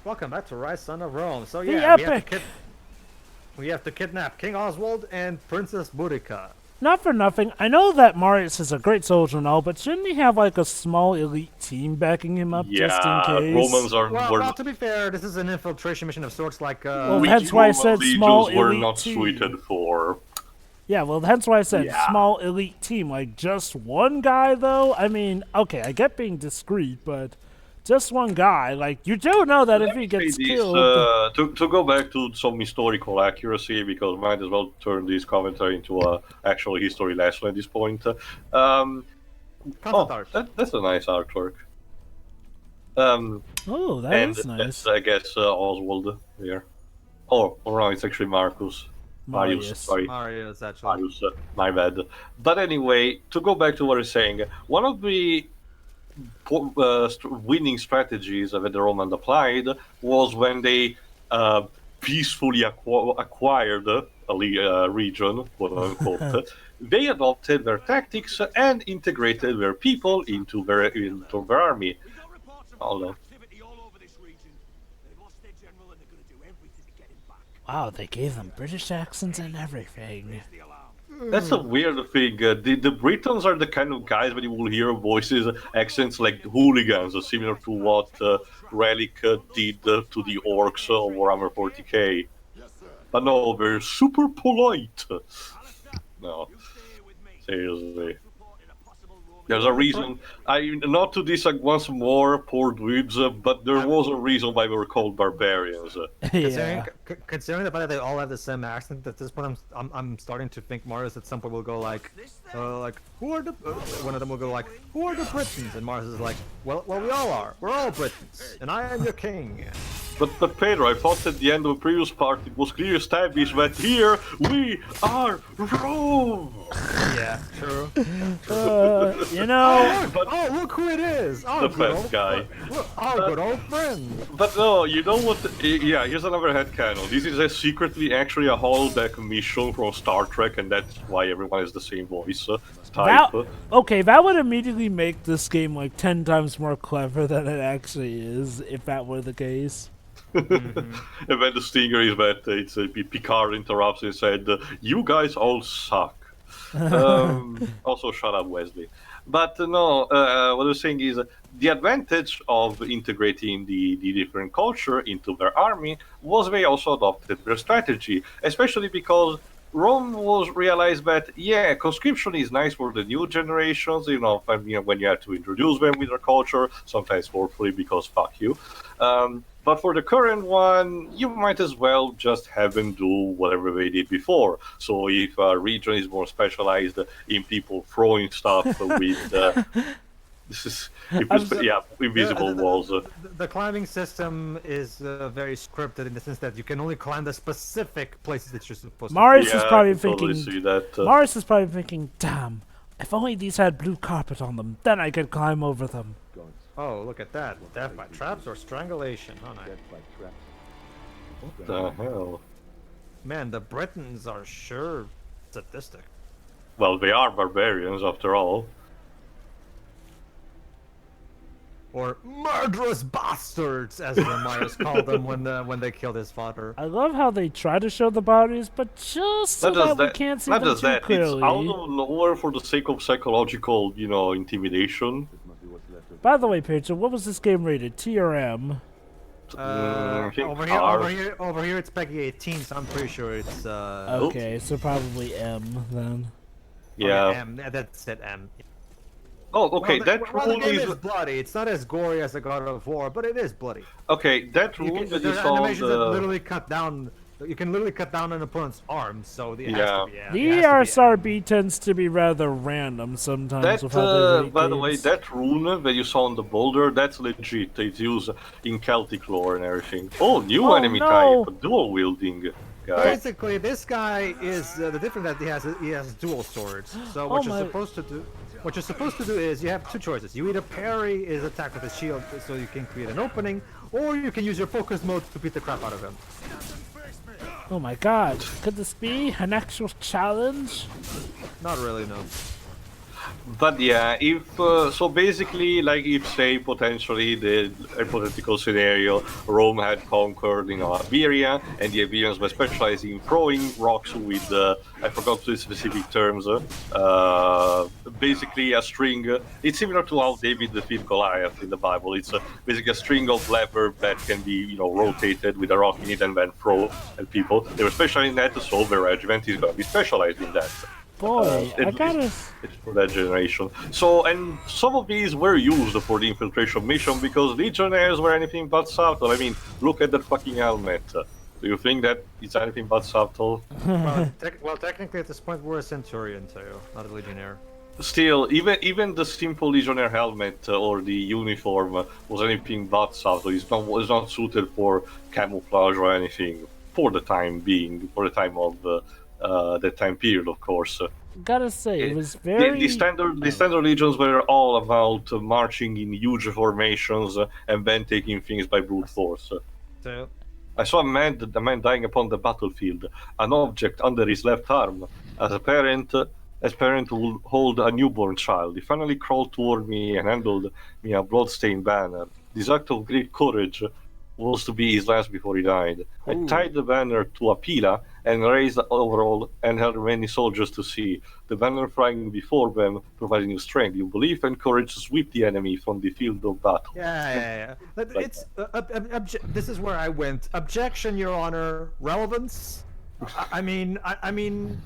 Welcome back to Ryse, Son of Rome. So The yeah, epic! we have to kidnap King Oswald and Princess Boudica. Not for nothing, I know that Marius is a great soldier and all, but shouldn't he have like a small elite team backing him up just in case? Romans are Well, to be fair, this is an infiltration mission of sorts like Well, that's why I said small legions were elite not team. suited for. Yeah, well, that's why I said small elite team. Like, just one guy, though? I mean, okay, I get being discreet, but just one guy. Like, you do know that if he gets killed... To go back to some historical accuracy, because might as well turn this commentary into a actual history lesson at this point. That's a nice artwork. Oh, that is nice. That's, I guess, Oswald here. Oh, no, it's actually Marcus. Marius, sorry. Marius, actually. Marius, my bad. But anyway, to go back to what I was saying, one of the winning strategies that the Romans applied was when they peacefully acquired a region, quote unquote. They adopted their tactics and integrated their people into their army. Although, wow, they gave them British accents and everything. that's a weird thing. The Britons are the kind of guys that you will hear voices, accents like hooligans, similar to what Relic did to the orcs of Warhammer 40k. But no, they're super polite. No, seriously. There's a reason. Not to diss once more poor dweebs, but there was a reason why they were called barbarians. Considering the fact that they all have the same accent, at this point I'm starting to think Marius at some point will go like who are the one of them will go like, who are the Britons? And Marius is like, well we all are. We're all Britons, and I am your king. But Pedro, I thought at the end of the previous part it was clearly established that here we are Rome. Yeah, true. You know. Look who it is! The bad guy. Our good old friend. But no, you know what? Yeah, here's another headcanon. This is secretly actually a holodeck mission from Star Trek, and that's why everyone has the same voice type. Okay, that would immediately make this game like 10 times more clever than it actually is, if that were the case. And then the stinger is that it's Picard interrupts and said, "You guys all suck." Also, shut up, Wesley. But no, what I was saying is the advantage of integrating the different culture into their army was they also adopted their strategy, especially because Rome was realized that conscription is nice for the new generations, when you have to introduce them with their culture, sometimes forcefully because fuck you. But for the current one, you might as well just have them do whatever they did before. So if a region is more specialized in people throwing stuff with invisible walls. The climbing system is very scripted in the sense that you can only climb the specific places that you're supposed to. Marius is probably thinking. See that, Marius is probably thinking, "Damn, if only these had blue carpet on them, then I could climb over them." Oh, look at that! Death by traps or strangulation? Oh, nice. What the hell? Man, the Britons are sure sadistic. Well, they are barbarians after all. Or murderous bastards, as Marius called them when they killed his father. I love how they try to show the bodies, but just so that we can't see them too clearly. It's out of nowhere for the sake of psychological, intimidation. By the way, Pedro, what was this game rated? T or M? Over here it's Peggy 18, so I'm pretty sure it's Okay, so probably M then. Yeah. M. That's it, M. Oh, okay. The game is bloody. It's not as gory as the God of War, but it is bloody. Okay, that rule that you saw animations that literally cut down. You can literally cut down an opponent's arms, so it has to be. The ERSRB tends to be rather random sometimes. By the way, that rune that you saw on the boulder, that's legit. It's used in Celtic lore and everything. Oh, new enemy type, dual wielding guy. Basically, this guy is the difference that he has dual swords. So what you're supposed to do is you have two choices. You either parry his attack with a shield, so you can create an opening, or you can use your focus mode to beat the crap out of him. Oh my god, could this be an actual challenge? Not really, no. But yeah, if so, basically, like if say potentially the hypothetical scenario, Rome had conquered, Iberia, and the Iberians were specialized in throwing rocks with I forgot the specific terms. Basically, a string. It's similar to how David defeated Goliath in the Bible. It's basically a string of lever that can be rotated with a rock in it and then throw at people. They were specialized in that, so the regiment is going to be specialized in that. Boy, I gotta. It's for that generation. So, and some of these were used for the infiltration mission because legionnaires were anything but subtle. I mean, look at that fucking helmet. Do you think that it's anything but subtle? Well, technically at this point we're a centurion too, not a legionnaire. Still, even the simple legionnaire helmet or the uniform was anything but subtle. It's not suited for camouflage or anything for the time being, for the time of that time period, of course. Gotta say, it was very. The standard legions were all about marching in huge formations and then taking things by brute force. So, I saw a man dying upon the battlefield, an object under his left arm. As parent would hold a newborn child, he finally crawled toward me and handed me a blood-stained banner. This act of great courage was to be his last before he died. I tied the banner to a pila and raised the overall and held many soldiers to see. The banner flying before them, providing you strength, your belief and courage to sweep the enemy from the field of battle. yeah. But it's this is where I went. Objection, Your Honor. Relevance. I mean,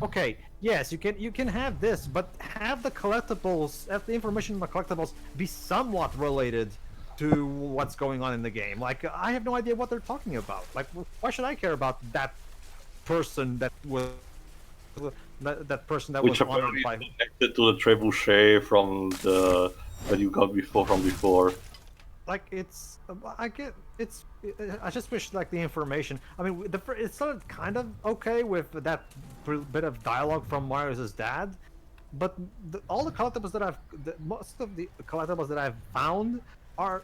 okay. Yes, you can have this, but have the collectibles, have the information in the collectibles be somewhat related to what's going on in the game. Like, I have no idea what they're talking about. Like, why should I care about that person that was that person that Which was honored apparently by? is connected to the trebuchet from that you got before. Like, it's I just wish like the information. I mean, it started kind of okay with that bit of dialogue from Marius's dad, but all the collectibles that most of the collectibles that I've found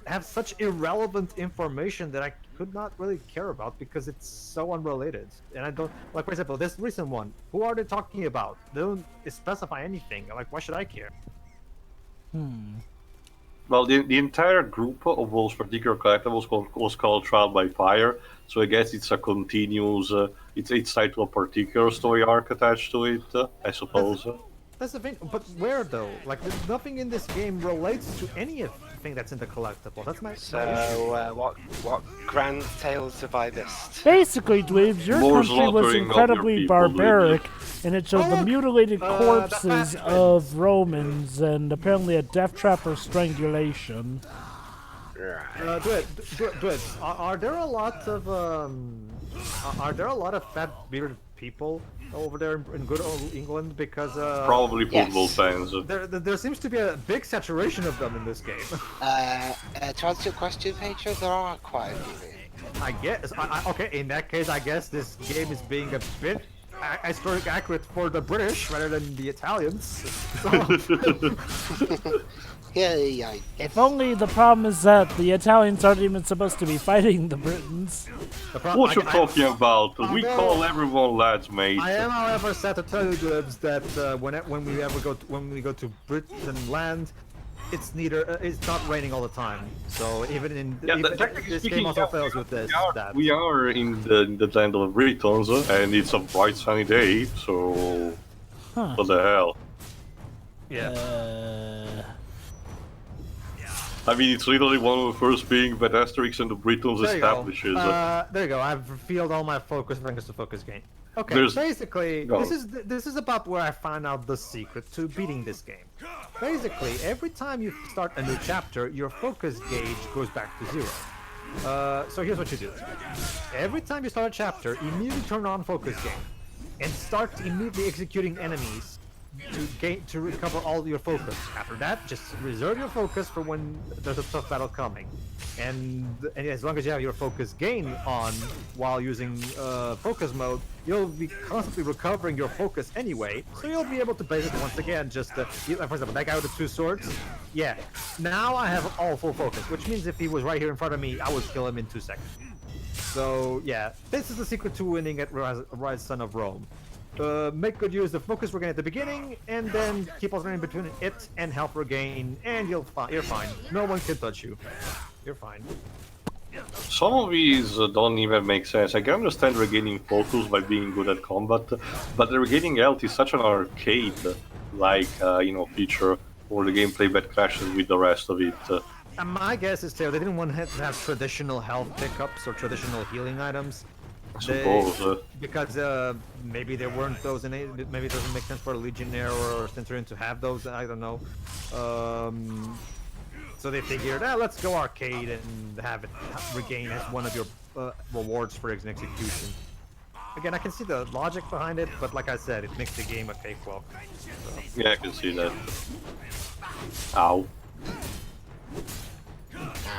have such irrelevant information that I could not really care about because it's so unrelated. And I don't, like, for example, this recent one, who are they talking about? They don't specify anything. Like, why should I care? Well, the entire group of those particular collectibles was called Trial by Fire, so I guess it's a continuous, it's tied to a particular story arc attached to it, I suppose. That's the thing, but where though? Like, there's nothing in this game relates to anything that's in the collectible. That's my issue. What grand tales have I missed? Basically, Dweebs, your More country was slaughtering of incredibly your people, barbaric, and it showed the mutilated that corpses of Romans and apparently a death trap or strangulation. Dude, are there a lot of fat bearded people over there in good old England? Because Probably football fans. there seems to be a big saturation of them in this game. To answer your question, Pedro, there are quite a few. I guess. Okay, in that case, I guess this game is being a bit historically accurate for the British rather than the Italians. So, Yeah. If only the problem is that the Italians aren't even supposed to be fighting the Britons. What you talking about? We call everyone lads, mate. I am, however, sad to tell you, Dibs, that when we go to Britain land, it's not raining all the time. So even technically this speaking, game also fails with this. We are in the land of Britons, and it's a bright sunny day. So what the hell? Yeah. I mean, it's literally one of the first thing that Asterix and the Britons establishes. There you go. I've revealed all my focus thanks to focus game. Okay, basically, this is about where I found out the secret to beating this game. Basically, every time you start a new chapter, your focus gauge goes back to 0. So here's what you do. Every time you start a chapter, immediately turn on focus game and start immediately executing enemies to recover all your focus. After that, just reserve your focus for when there's a tough battle coming. And as long as you have your focus gain on while using focus mode, you'll be constantly recovering your focus anyway. So you'll be able to basically once again just like for example, that guy with the 2 swords. Yeah, now I have all full focus, which means if he was right here in front of me, I would kill him in 2 seconds. So yeah, this is the secret to winning at Ryse Son of Rome. make good use of focus regain at the beginning, and then keep alternating between it and health regain, and you're fine. No one can touch you. You're fine. Some of these don't even make sense. I can understand regaining focus by being good at combat, but the regaining health is such an arcade-like, feature for the gameplay that clashes with the rest of it. And my guess is, Theo, they didn't want to have traditional health pickups or traditional healing items. I suppose. Because maybe there weren't those in it. Maybe it doesn't make sense for a Legionnaire or a Centurion to have those. I don't know. So they figured, let's go arcade and have it regain as one of your rewards for an execution. Again, I can see the logic behind it, but like I said, it makes the game a cakewalk. So. Yeah, I can see that. Ow.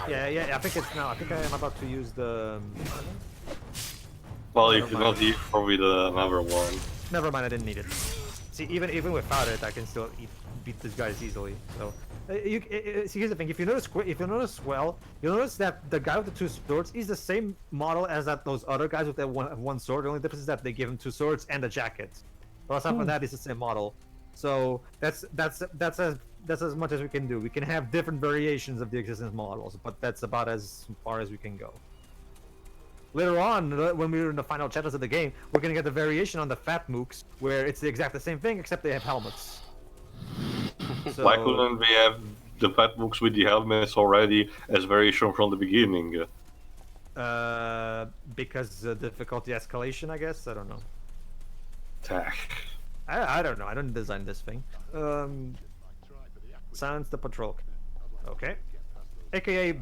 Yeah. I think I'm about to use the. Well, if you're not here, probably another one. Never mind, I didn't need it. See, even without it, I can still beat these guys easily. So, see, here's the thing: if you notice well, you'll notice that the guy with the 2 swords is the same model as those other guys with that one sword. The only difference is that they give him 2 swords and a jacket. But aside from that, it's the same model. So that's as much as we can do. We can have different variations of the existing models, but that's about as far as we can go. Later on, when we're in the final chapters of the game, we're gonna get the variation on the fat mooks, where it's the exact same thing, except they have helmets. So, why couldn't we have the fat mooks with the helmets already as variation from the beginning? Because difficulty escalation, I guess. I don't know. Tach. I don't know. I don't design this thing. Silence the patrol. Okay. AKA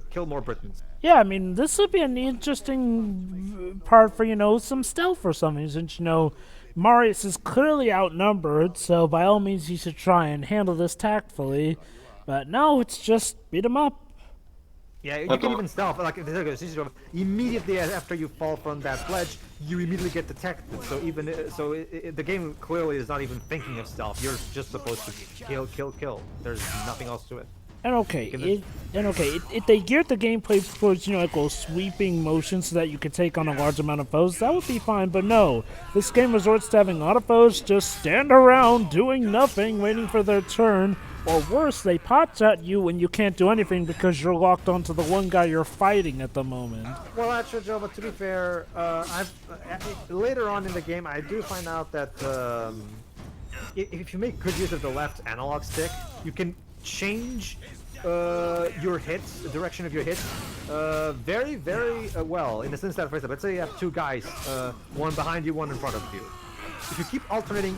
kill more Britons. Yeah, I mean, this would be an interesting part for, some stealth or something, since, Marius is clearly outnumbered, so by all means he should try and handle this tactfully. But no, it's just beat him up. Yeah, you can even stealth. Like, immediately after you fall from that ledge, you immediately get detected. So the game clearly is not even thinking of stealth. You're just supposed to kill. There's nothing else to it. And if they geared the gameplay towards, those sweeping motions so that you could take on a large amount of foes, that would be fine, but no. This game resorts to having a lot of foes just stand around doing nothing, waiting for their turn, or worse, they pot at you when you can't do anything because you're locked onto the one guy you're fighting at the moment. Well, actually, Joe, but to be fair, later on in the game, I do find out that if you make good use of the left analog stick, you can change your hits, the direction of your hits, very, very well. In the sense that, for example, let's say you have 2 guys, one behind you, one in front of you. If you keep alternating,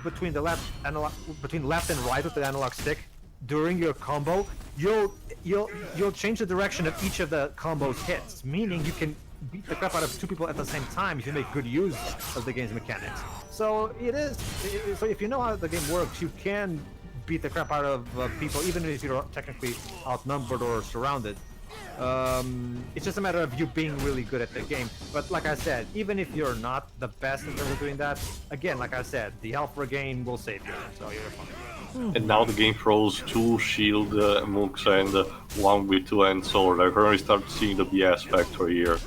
between left and right with the analog stick during your combo, you'll change the direction of each of the combo's hits. Meaning you can beat the crap out of 2 people at the same time if you make good use of the game's mechanics. So so if you know how the game works, you can beat the crap out of people even if you're technically outnumbered or surrounded. It's just a matter of you being really good at the game. But like I said, even if you're not the best in terms of doing that, again, like I said, the health regain will save you, so you're fine. And now the game throws 2 shield mooks and 1 with 2-hand sword. I've already started seeing the BS factor here.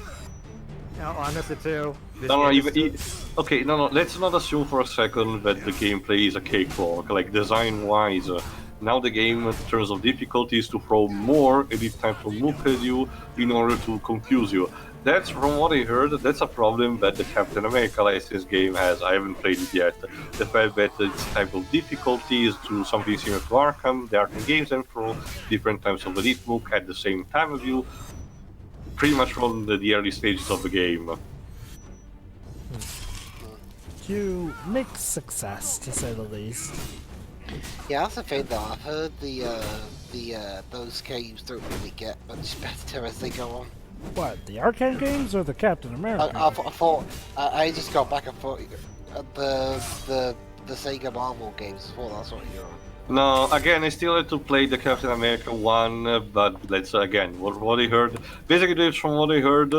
Honestly, too. Okay, let's not assume for a second that the gameplay is a cakewalk. Like, design-wise, now the game, in terms of difficulties, to throw more edit time to mook at you in order to confuse you. That's, from what I heard, that's a problem that the Captain America license game has. I haven't played it yet. The fact that this type of difficulties to something similar to Arkham, the Arkham games, and throw different types of elite mook at the same time of you, pretty much from the early stages of the game. To mixed success, to say the least. Yeah, that's the thing though. I've heard those games don't really get much better as they go on. What, the arcade games or the Captain America? I thought I just got back and thought the Sega Marvel games before. That's what you're on. No, again, I still had to play the Captain America one, but let's again, what I heard. Basically, from what I heard,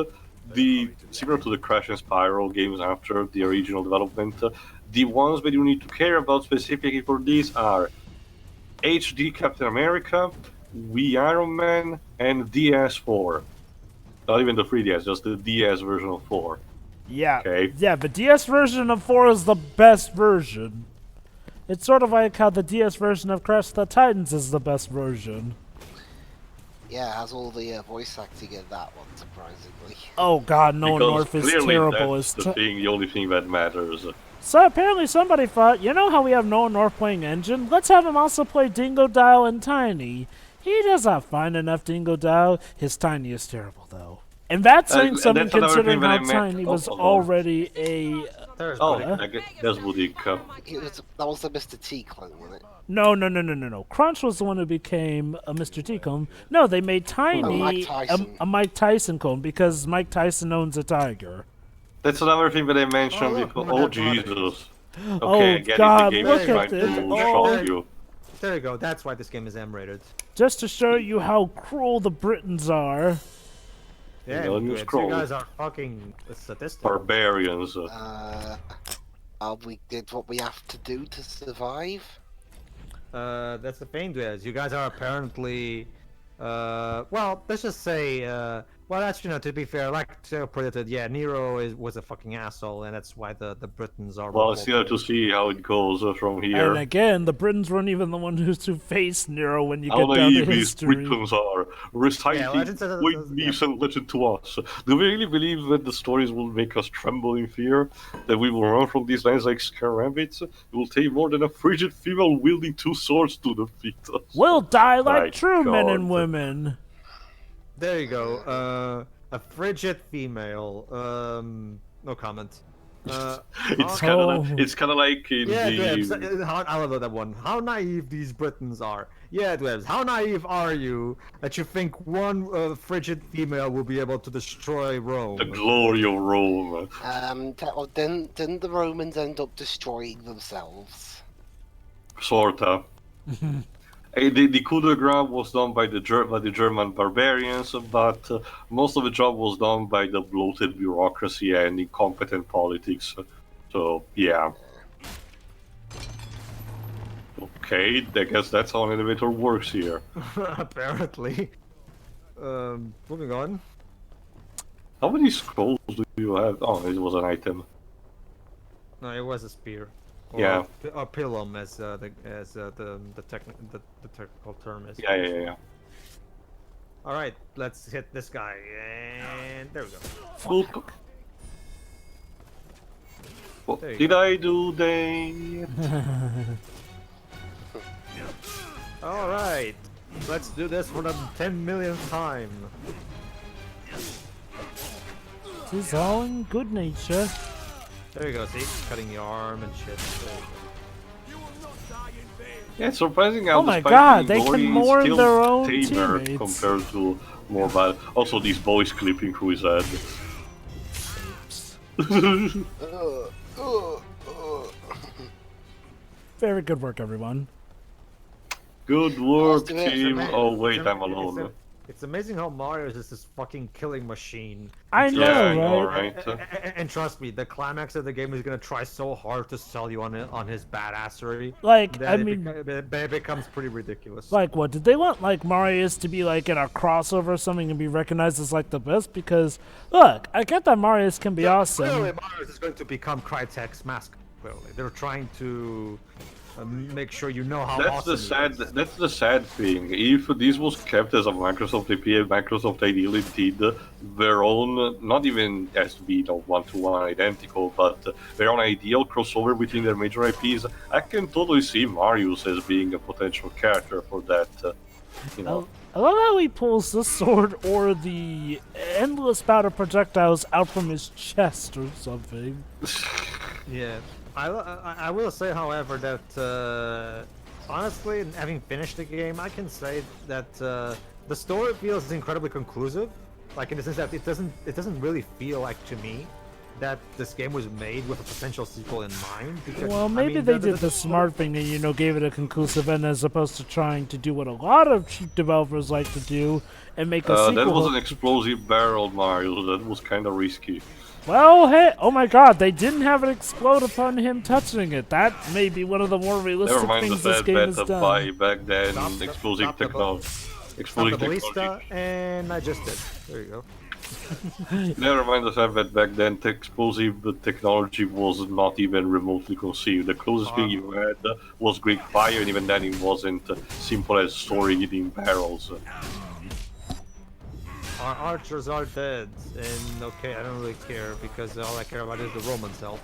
similar to the Crash and Spiral games after the original development, the ones that you need to care about specifically for these are HD Captain America, Wii Iron Man, and DS4. Not even the 3DS, just the DS version of 4. Yeah. Okay. Yeah, the DS version of 4 is the best version. It's sort of like how the DS version of Crash the Titans is the best version. Yeah, it has all the voice acting in that one, surprisingly. Oh god, Noah Because North is clearly terrible. that's the only thing that matters. So apparently somebody thought, you know how we have Noah North playing Engine? Let's have him also play Dingo Dial and Tiny. He does not find enough Dingo Dial. His Tiny is terrible, though. And that's saying something that's another considering thing how that I meant. Tiny was Oh, already a... Oh, that's Budik. That was the Mr. T clone, wasn't it? No. Crunch was the one who became a Mr. T clone. No, they made Tiny Mike Tyson. a Mike Tyson clone because Mike Tyson owns a tiger. That's another thing that I mentioned before. Oh, Jesus. Okay, Oh, I get God, it. The game look is at trying this. to Oh. shock you. There you go. That's why this game is M-rated. Just to show you how cruel the Britons are. Yeah, You you scroll. guys are fucking sadistic. Barbarians. We did what we have to do to survive. That's the thing, dudes. You guys are apparently, well, let's just say, well, actually, no, to be fair, like Teo predicted, yeah, Nero was a fucking asshole, and that's why the Britons are... Well, it's here to see how it goes from here. And again, the Britons weren't even the one who faced Nero when you How get down to naive these history. Britons are, reciting Legend says great that- myths and legend to us. Do we really believe that the stories will make us tremble in fear? That we will run from these lands like scare rabbits? It will take more than a frigid female wielding 2 swords to defeat us. We'll die like My true men and God. women. There you go. A frigid female. No comment. It's kind of like in Yeah, the... Dwebs, I love that one. How naive these Britons are. Yeah, Dwebs, how naive are you that you think one frigid female will be able to destroy Rome? The glory of Rome. Didn't the Romans end up destroying themselves? Sorta. The coup de grace was done by the German barbarians, but most of the job was done by the bloated bureaucracy and incompetent politics. So, yeah. Okay, I guess that's how an elevator works here. Apparently. Moving on. How many scrolls do you have? Oh, it was an item. No, it was a spear. Or Yeah. a pilum, as the technical term is. Yeah. All right, let's hit this guy, and there we go. Fuck. What There you did go. I do there? All right, let's do this for the 10 millionth time. Tis all in good nature. There you go. See, cutting the arm and shit. There you Yeah, it's surprising how Oh my despite God, being they can gory, he's mourn still their own tamer teammates. compared to more bad. Also, these boys clipping through his head. Very good work, everyone. Good work, do it. team. go. Oh wait, It's I'm am- alone. It's amazing how Marius is this fucking killing machine. I And know, Yeah, I right? know, right? And trust me, the climax of the game is gonna try so hard to sell you on his badassery. Like, that I it mean, it becomes pretty ridiculous. like what? Did they want like Marius to be like in a crossover or something and be recognized as like the best? Because look, I get that Marius can be awesome. Clearly, Marius is going to become Crytek's mask. Clearly, they're trying to make sure you know how That's awesome the he sad. is. That's the sad thing. If this was kept as a Microsoft API, Microsoft ideally did their own, not even has to be one-to-one identical, but their own ideal crossover between their major IPs. I can totally see Marius as being a potential character for that. You know. I love how he pulls the sword or the endless bout of projectiles out from his chest or something. Yeah, I will say, however, that honestly, having finished the game, I can say that the story feels incredibly conclusive. Like in the sense that it doesn't really feel like to me that this game was made with a potential sequel in mind. Because, Well, I maybe mean, they did the smart thing and, you know, gave it a conclusive end as opposed to trying to do what a lot of cheap developers like to do and make a sequel. That was an explosive barrel, Mario. That was kind of risky. Well, hey, oh my God, they didn't have it explode upon him touching it. That may be one of the more realistic Never mind the things this fact game has that done. back then Stop the- explosive stop the technology. Stop Explosive the technology. ballista, and I just did. There you go. Never mind the fact that back then explosive technology was not even remotely conceived. The closest thing you had was Greek fire, and even then it wasn't simple as storing it in barrels. Our archers are dead, and okay, I don't really care because all I care about is the Roman self.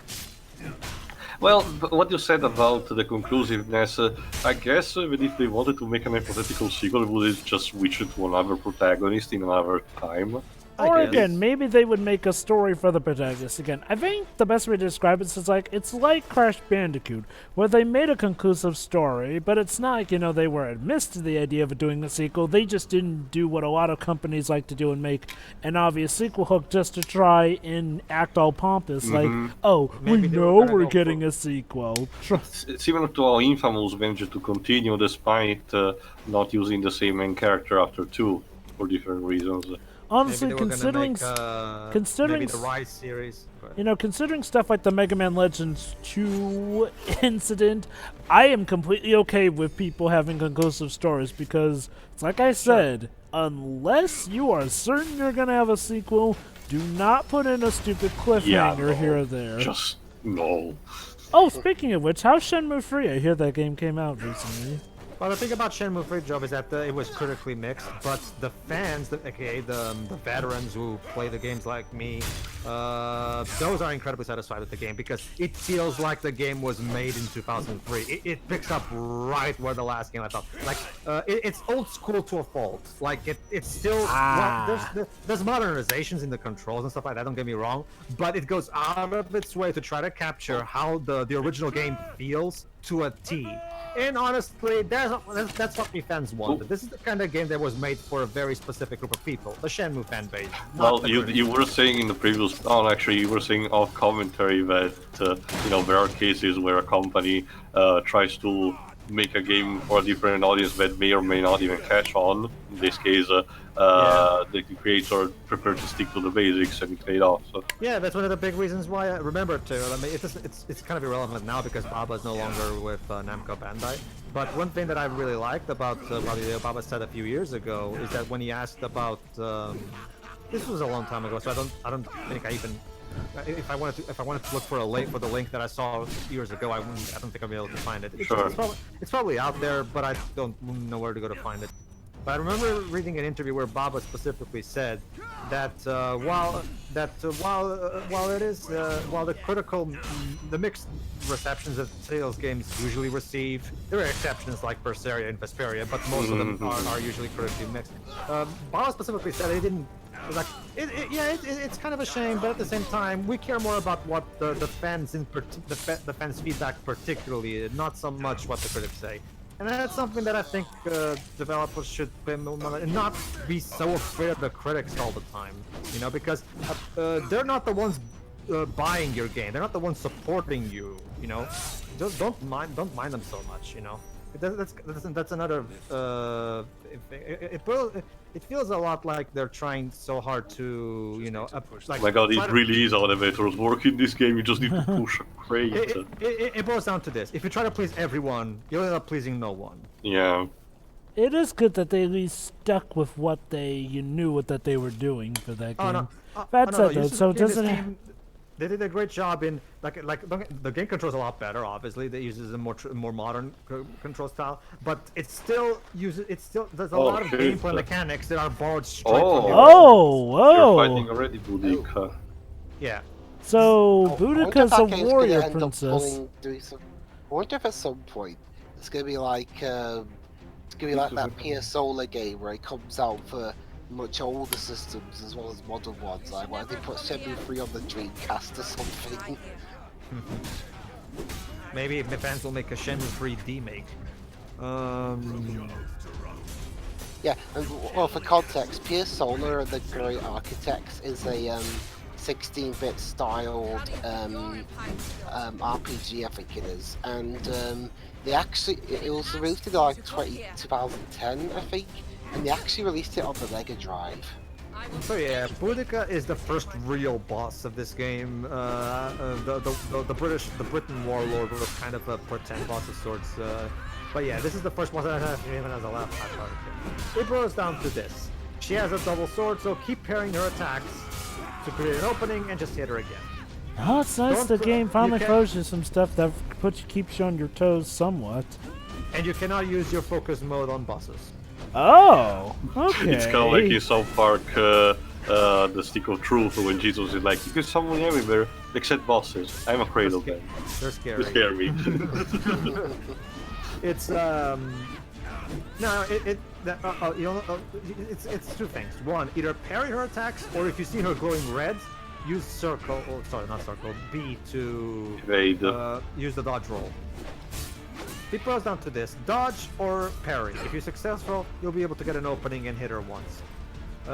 Well, what you said about the conclusiveness, I guess even if they wanted to make an hypothetical sequel, would it just switch it to another protagonist in another time? Or guess. again, maybe they would make a story for the protagonist again. I think the best way to describe it is like it's like Crash Bandicoot, where they made a conclusive story, but it's not like, you know, they were admissed to the idea of doing a sequel. They just didn't do what a lot of companies like to do and make an obvious sequel hook just to try and act all pompous, like, oh, Maybe we they were know gonna we're go getting for- a sequel. It's similar to how Infamous managed to continue despite not using the same main character after 2, for different reasons. Honestly, Maybe they were considering gonna make, considering maybe the Ryse series. But... You know, considering stuff like the Mega Man Legends 2 incident, I am completely okay with people having conclusive stories because, it's like I said, unless you are certain you're going to have a sequel, do not put in a stupid cliffhanger here or there. Just no. Oh, speaking of which, how's Shenmue 3? I hear that game came out recently. Well, the thing about Shenmue 3, Job, is that it was critically mixed, but the fans, aka the veterans who play the games like me, those are incredibly satisfied with the game because it feels like the game was made in 2003. It picks up right where the last game left off. Like, it's old school to a fault. Like, it's still... Well, there's modernizations in the controls and stuff like that, don't get me wrong, but it goes out of its way to try to capture how the original game feels to a T. And honestly, that's what we fans wanted. This is the kind of game that was made for a very specific group of people, the Shenmue fan base. Well, you were saying in the previous... Oh, actually, you were saying off commentary that, you know, there are cases where a company tries to make a game for a different audience that may or may not even catch on. In this case, the creator preferred to stick to the basics and it paid off. So. Yeah, that's one of the big reasons why I remember too. I mean, it's kind of irrelevant now because Baba is no longer with Namco Bandai. But one thing that I really liked about what Baba said a few years ago is that when he asked about this was a long time ago, so I don't think I even. If I wanted to look for the link that I saw years ago, I don't think I'll be able to find it. It's probably out there, but I don't know where to go to find it. But I remember reading an interview where Baba specifically said that while the mixed receptions that Tales games usually receive, there are exceptions like Berseria and Vesperia, but most of them are usually critically mixed. Baba specifically said he didn't. Like, it's kind of a shame, but at the same time, we care more about what the fans the fans' feedback particularly, not so much what the critics say. And that's something that I think developers should pay more money and not be so afraid of the critics all the time. You know, because they're not the ones buying your game. They're not the ones supporting you. You know, just don't mind them so much. You know, that's another. It feels a lot like they're trying so hard to, you know, like. Oh my God, it really is how elevators work in this game. You just need to push a crate. It boils down to this: if you try to please everyone, you'll end up pleasing no one. Yeah. It is good that they at least stuck with what you knew that they were doing for that game. Oh no. That's no, it though. So doesn't. They did a great job in the game controls a lot better. Obviously, they uses a more modern control style, but it still there's a lot of gameplay mechanics that are borrowed straight from the whoa! You're fighting already, Boudica. Yeah. So Boudica's a warrior princess. I wonder if at some point it's gonna be like that PS Solar game where it comes out for much older systems as well as modern ones. Like, why they put Shenmue 3 on the Dreamcast or something? Maybe the fans will make a Shenmue 3 remake. Yeah, and well, for context, PS Solar and the Great Architects is a 16-bit styled RPG, I think it is, and it was released in like 2010, I think. And they actually released it on the Mega Drive. So yeah, Boudica is the first real boss of this game. The Briton warlord was kind of a pretend boss of sorts. But yeah, this is the first boss that I have even as a laugh. It boils down to this: She has a double sword, so keep parrying her attacks to create an opening and just hit her again. Oh, it's nice the game finally you throws you some stuff that keeps you on your toes somewhat. And you cannot use your focus mode on bosses. Oh, okay. It's kind of like in South Park, the Stick of Truth, when Jesus is like, you can summon everywhere except bosses. I'm afraid of them. They're scary. They scare me. It's it's two things. One, either parry her attacks, or if you see her glowing red, use circle. Oh, sorry, not circle. B to Evade. use the dodge roll. It boils down to this: dodge or parry. If you're successful, you'll be able to get an opening and hit her once.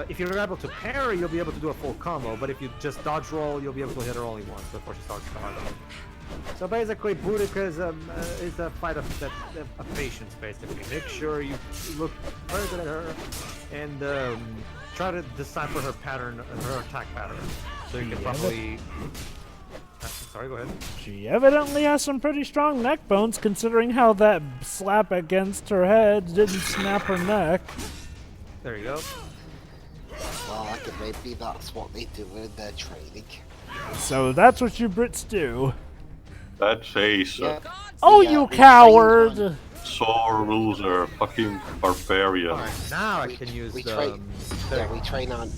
If you're able to parry, you'll be able to do a full combo. But if you just dodge roll, you'll be able to hit her only once before she starts to hard mode. So basically, Boudica is a fight of patience, basically. Make sure you look very good at her and try to decipher her pattern, her attack pattern, so you can probably. Sorry, go ahead. She evidently has some pretty strong neck bones, considering how that slap against her head didn't snap her neck. There you go. Well, I think maybe that's what they do in their training. So that's what you Brits do. That face. Yeah. Oh, Yeah, you we train coward! on- Sore loser. Fucking barbarian. Alright, now I can use we the. train. Yeah, we train on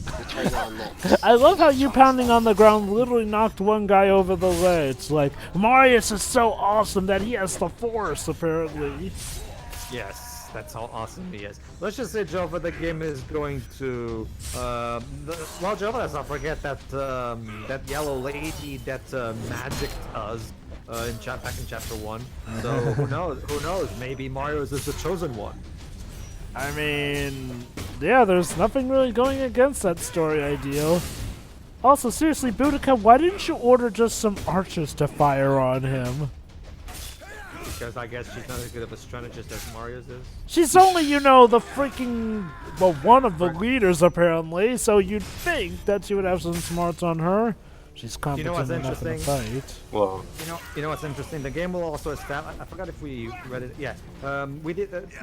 necks. I love how you pounding on the ground literally knocked one guy over the ledge. Like, Marius is so awesome that he has the force, apparently. Yes, that's how awesome he is. Let's just say, Jova, the game is going to. Well, Jova, let's not forget that that yellow lady that magicked us back in chapter 1. So who knows? Who knows? Maybe Marius is the chosen one. I mean, yeah, there's nothing really going against that story ideal. Also, seriously, Boudica, why didn't you order just some archers to fire on him? Because I guess she's not as good of a strategist as Marius is. She's only, you know, the freaking, well, one of the leaders, apparently, so you'd think that she would have some smarts on her. She's competent what's enough in a interesting? fight. Well, You know what's interesting? The game will also establish. I forgot if we read it. Yeah, we we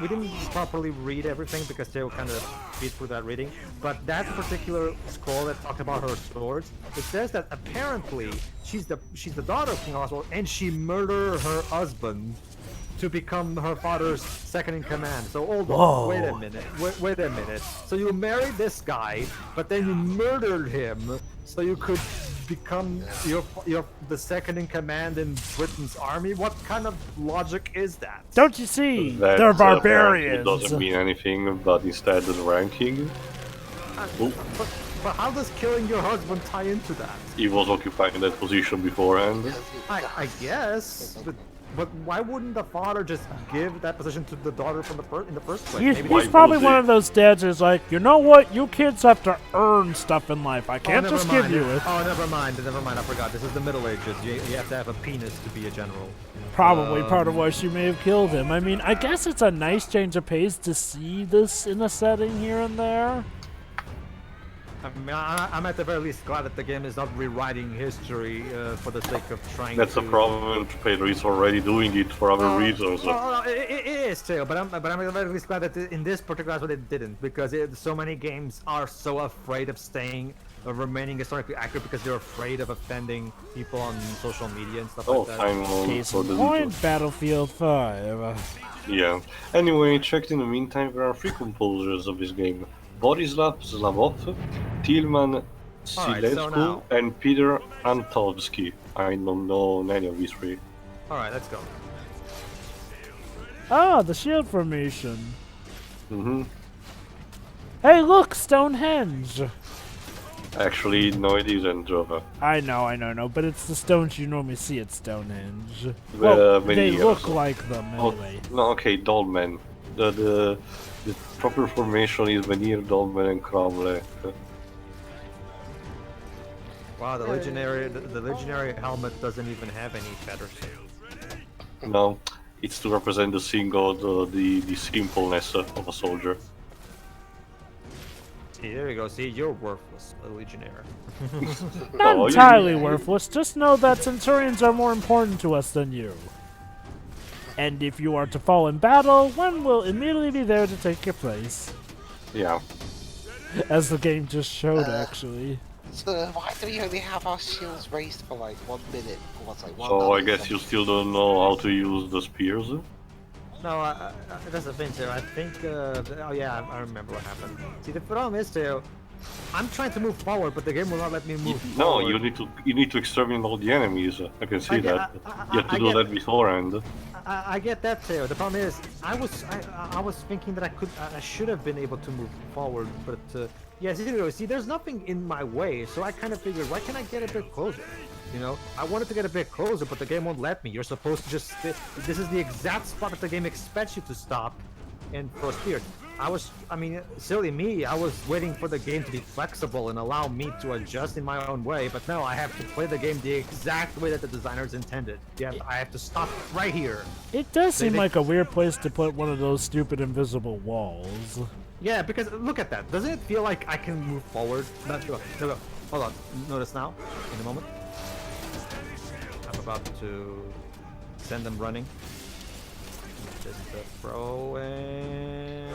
didn't properly read everything because they were kind of beat through that reading. But that particular scroll that talked about her swords, it says that apparently she's the daughter of King Oswald, and she murdered her husband to become her father's second in command. So hold on, wait a minute, wait a minute. So you married this guy, but then you murdered him so you could become the second in command in Britain's army? What kind of logic is that? Don't you see? that They're apparently barbarians. doesn't mean anything, but instead the ranking. But how does killing your husband tie into that? He was occupying that position beforehand. I guess, but why wouldn't the father just give that position to the daughter from in the first place? He's, Maybe Why he's probably would one they? of those dads who's like, you know what? You kids have to earn stuff in life. I can't never just mind. give you it. Oh, never mind. I forgot. This is the Middle Ages. You have to have a penis to be a general. Probably part of why she may have killed him. I mean, I guess it's a nice change of pace to see this in a setting here and there. I mean, I'm at the very least glad that the game is not rewriting history for the sake of trying That's to... the problem. Pedro is already doing it for other reasons. It is too, but I'm at the very least glad that in this particular episode it didn't, because so many games are so afraid of remaining historically accurate because they're afraid of offending people on social media and stuff like that. Case for in the point, Battlefield 5. Yeah. Anyway, checked in the meantime, there are 3 composers of this game. Borislav Slavov, Tilman Silescu, now- and Peter Antovsky. I don't know any of these 3. Alright, let's go. Ah, the shield formation. Mm-hmm. Hey, look, Stonehenge. Actually, no, it isn't Java. I know, but it's the stones you normally see at Stonehenge. Well, Well, many they years look ago. like them anyway. No, okay, Dolmen. The proper formation is Menhir, Dolmen, and Cromlech. Wow, the legendary helmet doesn't even have any feathers. No, it's to represent the single, the simpleness of a soldier. See, there you go. See, you're worthless, a legionnaire. Not Oh, entirely worthless, just know that Centurions are more important to us than you. And if you are to fall in battle, one will immediately be there to take your place. Yeah. as the game just showed, Uh, actually. So why do we only have our shields raised for like 1 minute? Or what's like 1 So I minute? guess you still don't know how to use the spears? No, that's the thing, too. I think, oh yeah, I remember what happened. See, the problem is, too, I'm trying to move forward, but the game will not let me move No, forward. you need to exterminate all the enemies. I can see that. You have to do that beforehand. I get that too. The problem is, I was thinking that I should have been able to move forward, but yeah, see, there's nothing in my way, so I kind of figured, why can't I get a bit closer? You know, I wanted to get a bit closer, but the game won't let me. You're supposed to just this is the exact spot that the game expects you to stop and throw a spear. I mean, silly me, I was waiting for the game to be flexible and allow me to adjust in my own way, but no, I have to play the game the exact way that the designers intended. Yeah, I have to stop right here. It does seem like a weird place to put one of those stupid invisible walls. Yeah, because look at that. Doesn't it feel like I can move forward? No, hold on. Notice now, in a moment. I'm about to send them running. Just throw in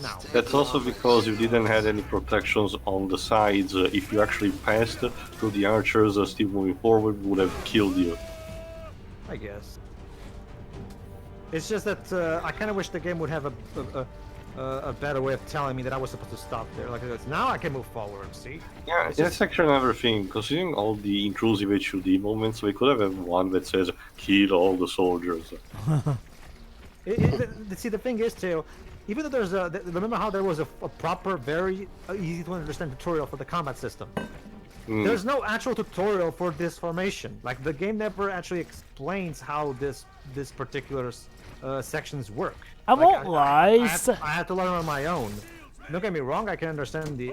now. That's also because you didn't have any protections on the sides. If you actually passed through the archers still moving forward, would have killed you. I guess. It's just that I kind of wish the game would have a better way of telling me that I was supposed to stop there. Like now I can move forward. See? Yeah, that's actually another thing. Considering all the intrusive HUD moments, we could have one that says "kill all the soldiers." See, the thing is, too, even though there's remember how there was a proper, very easy to understand tutorial for the combat system. There's no actual tutorial for this formation. Like the game never actually explains how this particular sections work. I won't lie. I had to learn on my own. Don't get me wrong, I can understand the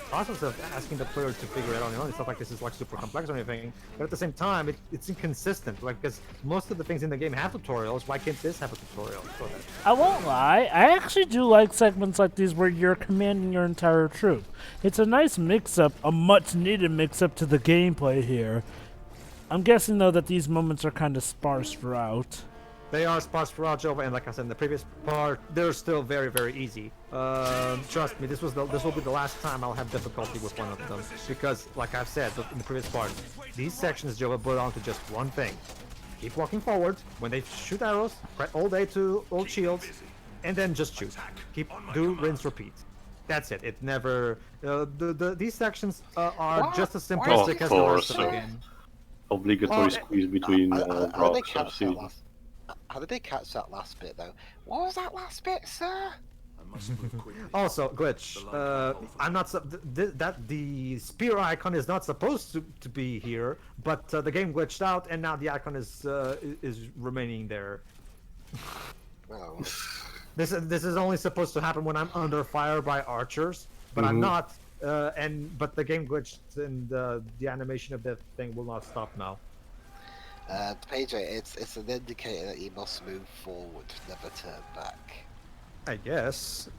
process of asking the player to figure it out on their own. It's not like this is like super complex or anything, but at the same time, it's inconsistent. Like, because most of the things in the game have tutorials, why can't this have a tutorial? Go ahead. I won't lie, I actually do like segments like these where you're commanding your entire troop. It's a nice mix-up, a much-needed mix-up to the gameplay here. I'm guessing, though, that these moments are kind of sparse throughout. They are sparse throughout Jova, and like I said in the previous part, they're still very, very easy. Trust me, this will be the last time I'll have difficulty with one of them, because, like I've said in the previous part, these sections Jova boil down to just one thing: keep walking forward. When they shoot arrows, press all day to old shields, and then just shoot. Do rinse, repeat. That's it. It never. These sections are just as simplistic as the rest of the game. Obligatory squeeze between rocks. I've seen. How did they catch that last bit though? What was that last bit, sir? Also, glitch. I'm not that the spear icon is not supposed to be here, but the game glitched out, and now the icon is remaining there. Oh. This is only supposed to happen when I'm under fire by archers, but I'm not. But the game glitched, and the animation of that thing will not stop now. Pedro, it's an indicator that you must move forward, never turn back. I guess.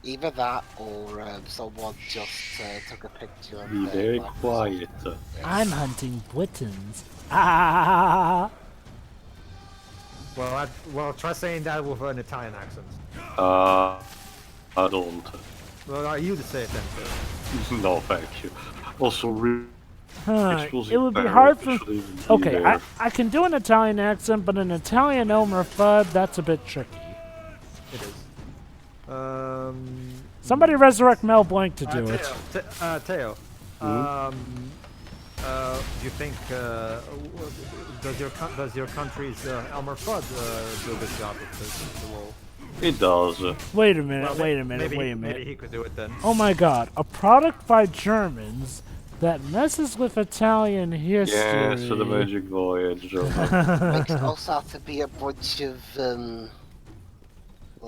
Either that, or someone just took a picture of Be very quiet. I'm hunting Britons. Ah! Well, try saying that with an Italian accent. I don't. Well, you to say it then, sir. No, thank you. Also, It would be hard for... Okay, I can do an Italian accent, but an Italian Elmer Fudd, that's a bit tricky. It is. Somebody resurrect Mel Blanc to do it. Teo, do you think does your country's Elmer Fudd do a good job with the role? It does. Wait a minute, wait a minute. Maybe he could do it then. Oh my god, a product by Germans that messes with Italian history. Yeah, so the Magic Voyage. Makes us out to be a bunch of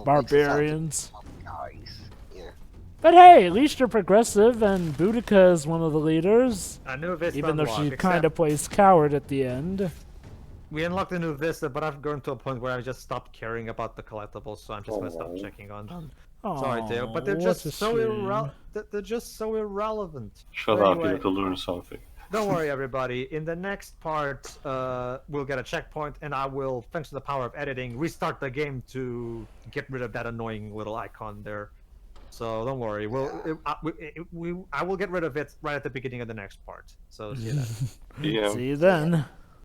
barbarians. Guys. Yeah. But hey, at least you're progressive, and Boudica is one of the leaders. A new Vista Even though she unlocked, kind of plays coward at the end. We unlocked a new Vista, but I've grown to a point where I just stopped caring about the collectibles, so I'm just gonna stop checking on them. Sorry, Teo, but they're just so they're just so irrelevant. Shut up, you have to learn something. Don't worry, everybody. In the next part, we'll get a checkpoint, and I will, thanks to the power of editing, restart the game to get rid of that annoying little icon there. So don't worry. I will get rid of it right at the beginning of the next part. So see you then. Yeah. See you then.